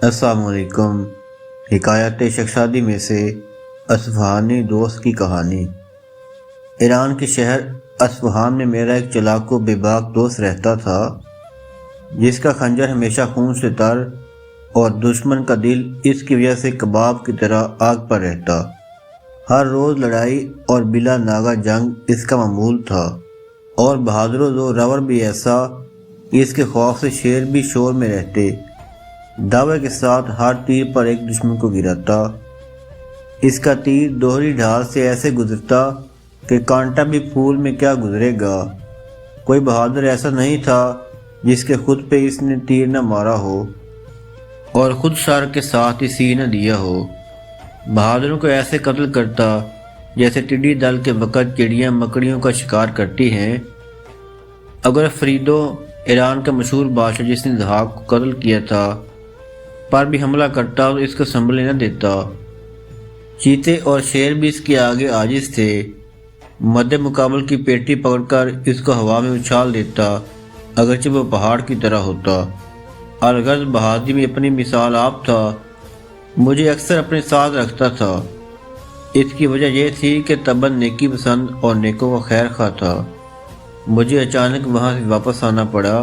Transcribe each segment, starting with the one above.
السلام علیکم۔ حکایت شخصادی میں سے اصفہانی دوست کی کہانی۔ ایران کے شہر اصفہان میں میرا ایک چلاک و بے باک دوست رہتا تھا، جس کا خنجر ہمیشہ خون سے تر اور دشمن کا دل اس کی وجہ سے کباب کی طرح آگ پر رہتا۔ ہر روز لڑائی اور بلا ناغہ جنگ اس کا معمول تھا، اور بہادر و زورور بھی ایسا کہ اس کے خوف سے شیر بھی شور میں رہتے۔ دعوے کے ساتھ ہر تیر پر ایک دشمن کو گراتا۔ اس کا تیر دوہری ڈھال سے ایسے گزرتا کہ کانٹا بھی پھول میں کیا گزرے گا۔ کوئی بہادر ایسا نہیں تھا جس کے خود پہ اس نے تیر نہ مارا ہو اور خود شر کے ساتھ ہی سی نہ دیا ہو۔ بہادروں کو ایسے قتل کرتا جیسے ٹڈی دل کے وقت چڑیاں مکڑیوں کا شکار کرتی ہیں۔ اگر فریدو، ایران کا مشہور بادشاہ جس نے ضحاک کو قتل کیا تھا، پر بھی حملہ کرتا تو اس کو سنبھلنے نہ دیتا۔ چیتے اور شیر بھی اس کے آگے عاجز تھے۔ مد مقابل کی پیٹی پکڑ کر اس کو ہوا میں اچھال دیتا، اگرچہ وہ پہاڑ کی طرح ہوتا۔ الغرض بہادری میں اپنی مثال آپ تھا۔ مجھے اکثر اپنے ساتھ رکھتا تھا۔ اس کی وجہ یہ تھی کہ طبعاً نیکی پسند اور نیکوں کا خیر خواہ تھا۔ مجھے اچانک وہاں سے واپس آنا پڑا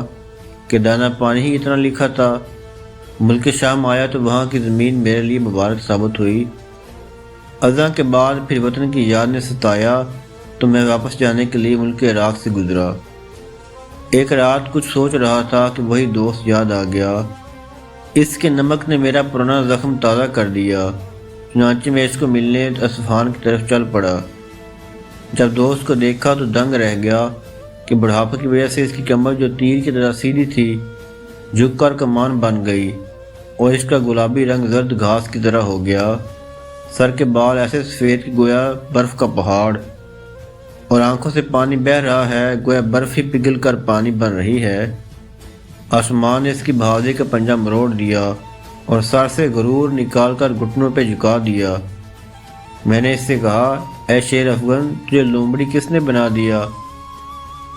کہ دانہ پانی ہی اتنا لکھا تھا۔ ملک شام آیا تو وہاں کی زمین میرے لیے مبارک ثابت ہوئی۔ اذاں کے بعد پھر وطن کی یاد نے ستایا تو میں واپس جانے کے لیے ملک عراق سے گزرا۔ ایک رات کچھ سوچ رہا تھا کہ وہی دوست یاد آ گیا۔ اس کے نمک نے میرا پرانا زخم تازہ کر دیا، چنانچہ میں اس کو ملنے اصفہان کی طرف چل پڑا۔ جب دوست کو دیکھا تو دنگ رہ گیا کہ بڑھاپے کی وجہ سے اس کی کمر جو تیر کی طرح سیدھی تھی جھک کر کمان بن گئی، اور اس کا گلابی رنگ زرد گھاس کی طرح ہو گیا۔ سر کے بال ایسے سفید کہ گویا برف کا پہاڑ، اور آنکھوں سے پانی بہہ رہا ہے گویا برف ہی پگھل کر پانی بن رہی ہے۔ آسمان نے اس کی بہادری کا پنجہ مروڑ دیا اور سر سے غرور نکال کر گھٹنوں پہ جھکا دیا۔ میں نے اس سے کہا، اے شیر افغن، تجھے لومڑی کس نے بنا دیا؟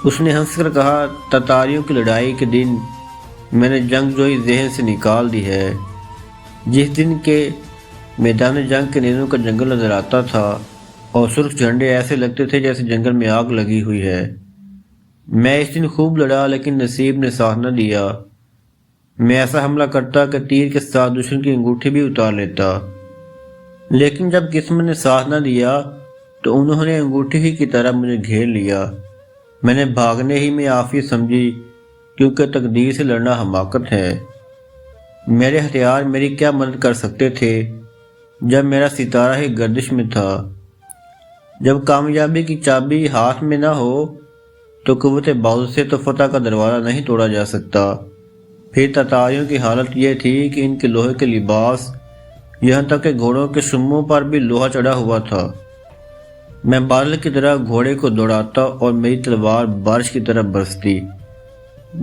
اس نے ہنس کر کہا، تتاریوں کی لڑائی کے دن میں نے جنگ جوئی ذہن سے نکال دی ہے، جس دن کے میدان جنگ کے نیزوں کا جنگل نظر آتا تھا اور سرخ جھنڈے ایسے لگتے تھے جیسے جنگل میں آگ لگی ہوئی ہے۔ میں اس دن خوب لڑا، لیکن نصیب نے ساتھ نہ دیا۔ میں ایسا حملہ کرتا کہ تیر کے ساتھ دشمن کی انگوٹھی بھی اتار لیتا، لیکن جب قسمت نے ساتھ نہ دیا تو انہوں نے انگوٹھی ہی کی طرح مجھے گھیر لیا۔ میں نے بھاگنے ہی میں عافیت سمجھی، کیونکہ تقدیر سے لڑنا حماقت ہے۔ میرے ہتھیار میری کیا مدد کر سکتے تھے جب میرا ستارہ ہی گردش میں تھا؟ جب کامیابی کی چابی ہاتھ میں نہ ہو تو قوت بازو سے تو فتح کا دروازہ نہیں توڑا جا سکتا۔ پھر تتاریوں کی حالت یہ تھی کہ ان کے لوہے کے لباس، یہاں تک کہ گھوڑوں کے شموں پر بھی لوہا چڑھا ہوا تھا۔ میں بادل کی طرح گھوڑے کو دوڑاتا اور میری تلوار بارش کی طرح برستی۔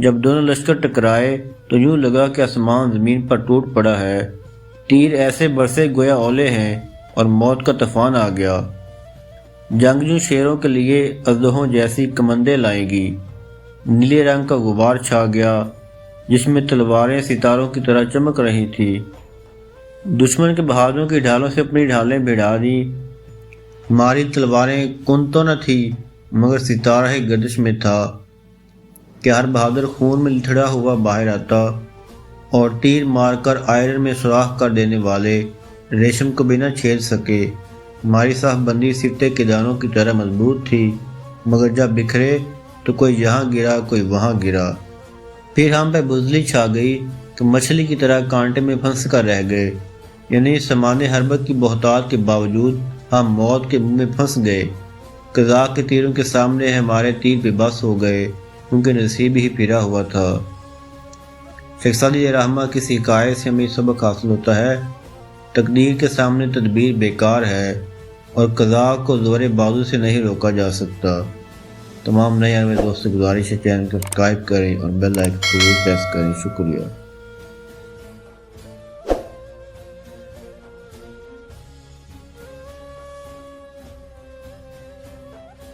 جب دونوں لشکر ٹکرائے تو یوں لگا کہ آسمان زمین پر ٹوٹ پڑا ہے۔ تیر ایسے برسے گویا اولے ہیں اور موت کا طوفان آ گیا۔ جنگجو شیروں کے لیے اژدہوں جیسی کمندیں لائیں گی۔ نیلے رنگ کا غبار چھا گیا جس میں تلواریں ستاروں کی طرح چمک رہی تھی۔ دشمن کے بہادروں کی ڈھالوں سے اپنی ڈھالیں بھیڑا دی۔ ہماری تلواریں کن تو نہ تھی، مگر ستارہ ہی گردش میں تھا کہ ہر بہادر خون میں لتھڑا ہوا باہر آتا، اور تیر مار کر آئرن میں سوراخ کر دینے والے ریشم کو بھی نہ چھید سکے۔ ہماری صف بندی سٹے کے دانوں کی طرح مضبوط تھی، مگر جب بکھرے تو کوئی یہاں گرا کوئی وہاں گرا۔ پھر ہم پہ بزدلی چھا گئی کہ مچھلی کی طرح کانٹے میں پھنس کر رہ گئے، یعنی سامان حربت کی بہتات کے باوجود ہم موت کے منہ میں پھنس گئے۔ قزاق کے تیروں کے سامنے ہمارے تیر بے بس ہو گئے، کیونکہ نصیب ہی پھرا ہوا تھا۔ شخصادی رحمہ کی حکایت سے ہمیں سبق حاصل ہوتا ہے، تقدیر کے سامنے تدبیر بیکار ہے اور قضاء کو زور بازو سے نہیں روکا جا سکتا۔ تمام نئے دوستوں سے گزارش ہے چینل کو سبسکرائب کریں اور بیل آئکن کو ضرور پریس کریں۔ شکریہ۔